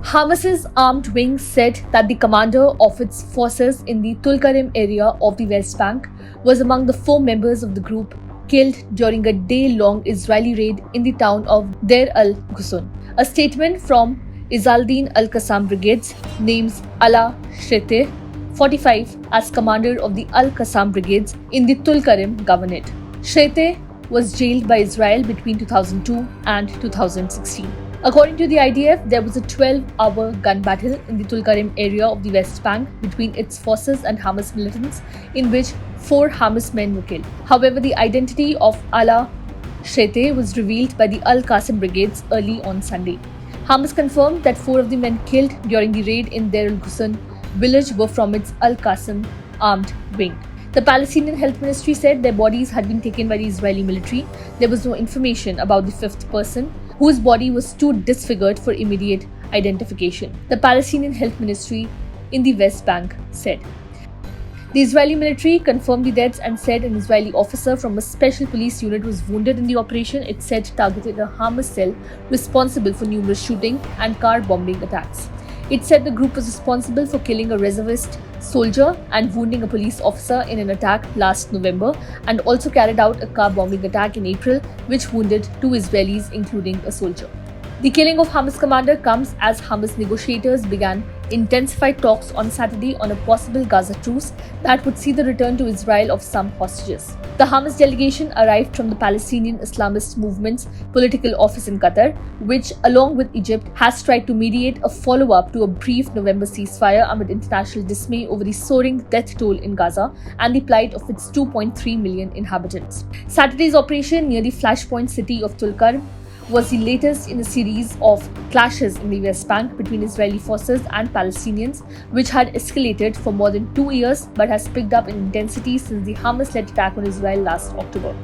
Hamas's armed wing said that the commander of its forces in the Tulkarem area of the West Bank was among the 4 members of the group killed during a day-long Israeli raid in the town of Deir al-Ghussun. A statement from Izaldin al-Qassam Brigades names Ala Shrete, 45, as commander of the Al-Qassam Brigades in the Tulkarem Governorate. Shrete was jailed by Israel between 2002 and 2016. According to the IDF, there was a 12-hour gun battle in the Tulkarem area of the West Bank between its forces and Hamas militants, in which 4 Hamas men were killed. However, the identity of Ala Shrete was revealed by the Al-Qassam Brigades early on Sunday. Hamas confirmed that 4 of the men killed during the raid in Deir al-Ghussun village were from its Al-Qassam armed wing. The Palestinian Health Ministry said their bodies had been taken by the Israeli military. There was no information about the 5th person, whose body was too disfigured for immediate identification, the Palestinian Health Ministry in the West Bank said. The Israeli military confirmed the deaths and said an Israeli officer from a special police unit was wounded in the operation it said targeted a Hamas cell responsible for numerous shooting and car bombing attacks. It said the group was responsible for killing a reservist soldier and wounding a police officer in an attack last November, and also carried out a car bombing attack in April which wounded 2 Israelis including a soldier. The killing of Hamas commander comes as Hamas negotiators began intensified talks on Saturday on a possible Gaza truce that would see the return to Israel of some hostages. The Hamas delegation arrived from the Palestinian Islamist movement's political office in Qatar, which, along with Egypt, has tried to mediate a follow-up to a brief November ceasefire amid international dismay over the soaring death toll in Gaza and the plight of its 2.3 million inhabitants. Saturday's operation near the flashpoint city of Tulkarem was the latest in a series of clashes in the West Bank between Israeli forces and Palestinians, which had escalated for more than 2 years but has picked up in intensity since the Hamas-led attack on Israel last October.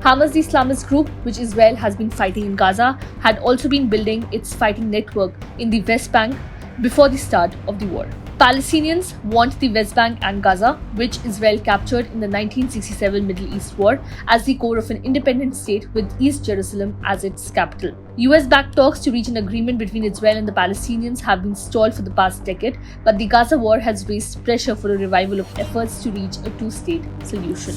Hamas, the Islamist group which Israel has been fighting in Gaza, had also been building its fighting network in the West Bank before the start of the war. Palestinians want the West Bank and Gaza, which Israel captured in the 1967 Middle East War, as the core of an independent state with East Jerusalem as its capital. US-backed talks to reach an agreement between Israel and the Palestinians have been stalled for the past decade, but the Gaza war has raised pressure for a revival of efforts to reach a 2-state solution.